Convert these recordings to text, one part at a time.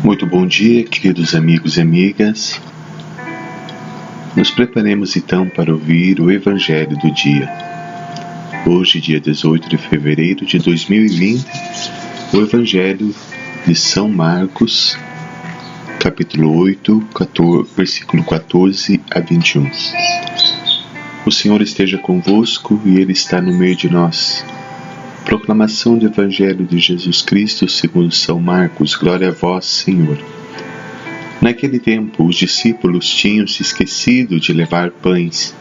Muito bom dia, queridos amigos e amigas. Nos preparemos então para ouvir o Evangelho do dia. Hoje, dia 18 de fevereiro de 2020, o Evangelho de São Marcos, capítulo 8, versículo 14 a 21. O Senhor esteja convosco e Ele está no meio de nós. Proclamação do Evangelho de Jesus Cristo segundo São Marcos. Glória a vós, Senhor. Naquele tempo, os discípulos tinham se esquecido de levar pães.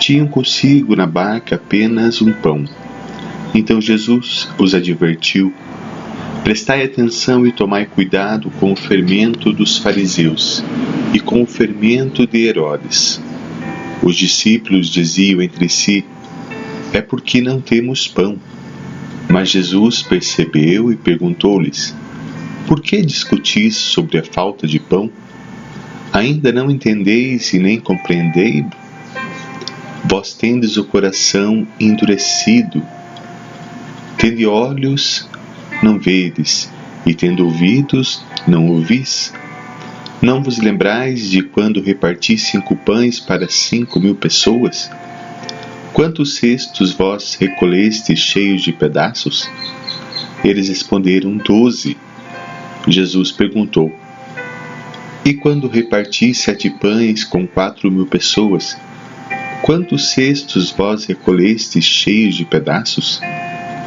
Tinham consigo na barca apenas um pão. Então Jesus os advertiu: prestai atenção e tomai cuidado com o fermento dos fariseus e com o fermento de Herodes. Os discípulos diziam entre si: é porque não temos pão. Mas Jesus percebeu e perguntou-lhes: por que discutis sobre a falta de pão? Ainda não entendeis e nem compreendeis? Vós tendes o coração endurecido. Tende olhos, não vedes, e tendo ouvidos, não ouvis? Não vos lembrais de quando reparti 5 pães para 5.000 pessoas? Quantos cestos vós recolhestes cheios de pedaços? Eles responderam: 12. Jesus perguntou: e quando reparti 7 pães com 4.000 pessoas, quantos cestos vós recolhestes cheios de pedaços?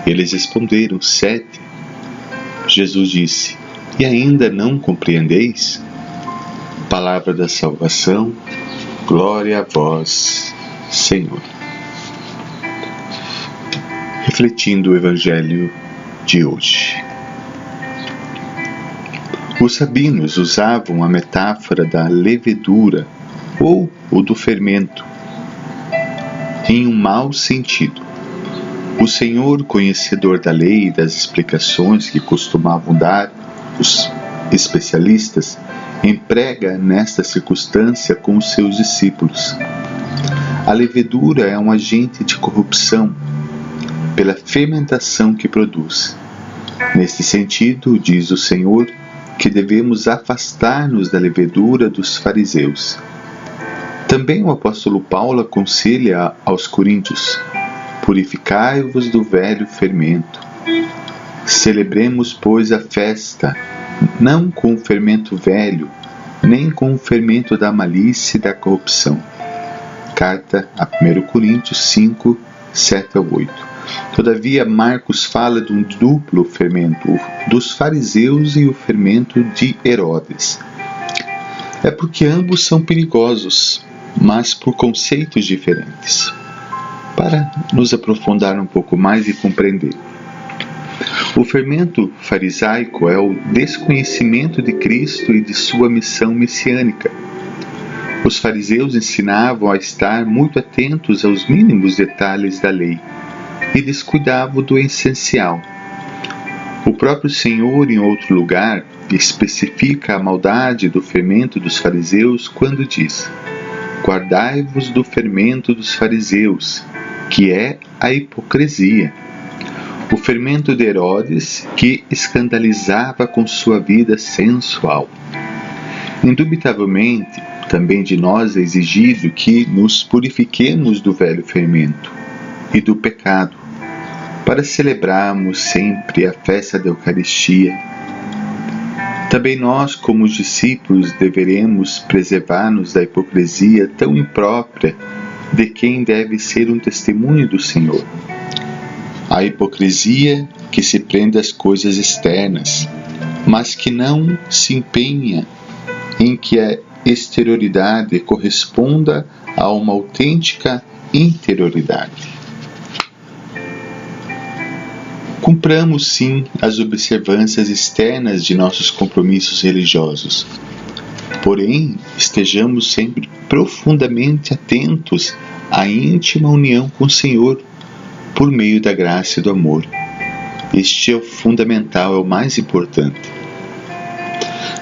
Eles responderam: 7. Jesus disse: e ainda não compreendeis? Palavra da salvação, glória a vós, Senhor. Refletindo o Evangelho de hoje. Os rabinos usavam a metáfora da levedura ou o do fermento em um mau sentido. O Senhor, conhecedor da lei e das explicações que costumavam dar os especialistas, emprega nesta circunstância com os seus discípulos. A levedura é um agente de corrupção pela fermentação que produz. Neste sentido, diz o Senhor que devemos afastar-nos da levedura dos fariseus. Também o apóstolo Paulo aconselha aos coríntios: purificai-vos do velho fermento. Celebremos, pois, a festa, não com o fermento velho, nem com o fermento da malícia e da corrupção. Carta a 1 Coríntios 5, 7 a 8. Todavia, Marcos fala de um duplo fermento, dos fariseus e o fermento de Herodes. É porque ambos são perigosos, mas por conceitos diferentes. Para nos aprofundar um pouco mais e compreender. O fermento farisaico é o desconhecimento de Cristo e de sua missão messiânica. Os fariseus ensinavam a estar muito atentos aos mínimos detalhes da lei e descuidavam do essencial. O próprio Senhor, em outro lugar, especifica a maldade do fermento dos fariseus quando diz: guardai-vos do fermento dos fariseus, que é a hipocrisia. O fermento de Herodes, que escandalizava com sua vida sensual. Indubitavelmente, também de nós é exigido que nos purifiquemos do velho fermento e do pecado, para celebrarmos sempre a festa da Eucaristia. Também nós, como os discípulos, deveremos preservar-nos da hipocrisia tão imprópria de quem deve ser um testemunho do Senhor. A hipocrisia que se prende às coisas externas, mas que não se empenha em que a exterioridade corresponda a uma autêntica interioridade. Cumpramos sim as observâncias externas de nossos compromissos religiosos, porém estejamos sempre profundamente atentos à íntima união com o Senhor por meio da graça e do amor. Este é o fundamental, é o mais importante.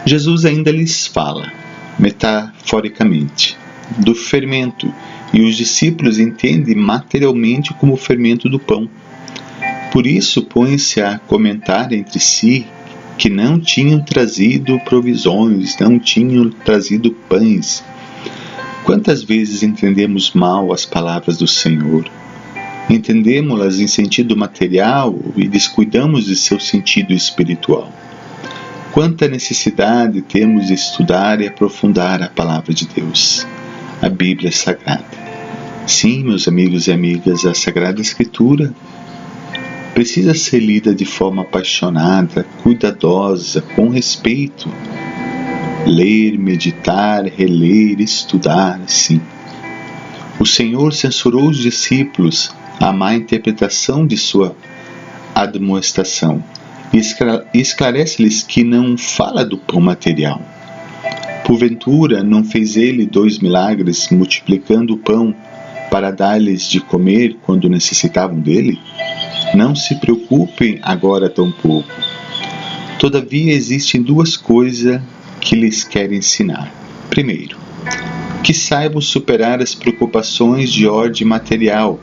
Jesus ainda lhes fala, metaforicamente, do fermento, e os discípulos entendem materialmente como o fermento do pão. Por isso põem-se a comentar entre si que não tinham trazido provisões, não tinham trazido pães. Quantas vezes entendemos mal as palavras do Senhor? Entendemos-las em sentido material e descuidamos de seu sentido espiritual. Quanta necessidade temos de estudar e aprofundar a palavra de Deus, a Bíblia Sagrada. Sim, meus amigos e amigas, a Sagrada Escritura precisa ser lida de forma apaixonada, cuidadosa, com respeito. Ler, meditar, reler, estudar, sim. O Senhor censurou os discípulos à má interpretação de sua admoestação e esclarece-lhes que não fala do pão material. Porventura, não fez ele 2 milagres, multiplicando o pão para dar-lhes de comer quando necessitavam dele? Não se preocupem agora tão pouco. Todavia, existem 2 coisas que lhes quero ensinar. Primeiro, que saibam superar as preocupações de ordem material,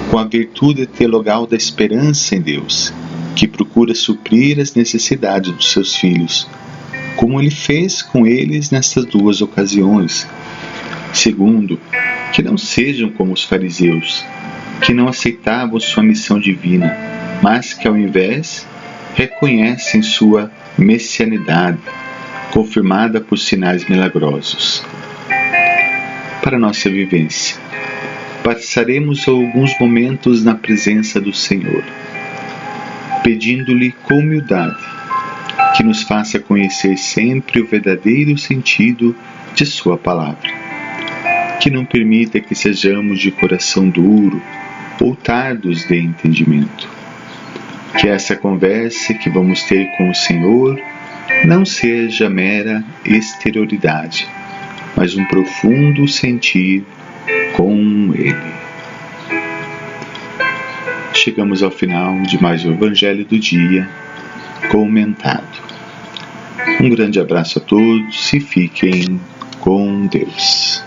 com a virtude teologal da esperança em Deus, que procura suprir as necessidades dos seus filhos, como ele fez com eles nestas 2 ocasiões. Segundo, que não sejam como os fariseus, que não aceitavam sua missão divina, mas que ao invés reconhecem sua messianidade, confirmada por sinais milagrosos. Para nossa vivência, passaremos alguns momentos na presença do Senhor, pedindo-lhe com humildade que nos faça conhecer sempre o verdadeiro sentido de sua palavra, que não permita que sejamos de coração duro ou tardos de entendimento, que essa conversa que vamos ter com o Senhor não seja mera exterioridade, mas um profundo sentir com Ele. Chegamos ao final de mais um Evangelho do Dia comentado. Um grande abraço a todos e fiquem com Deus.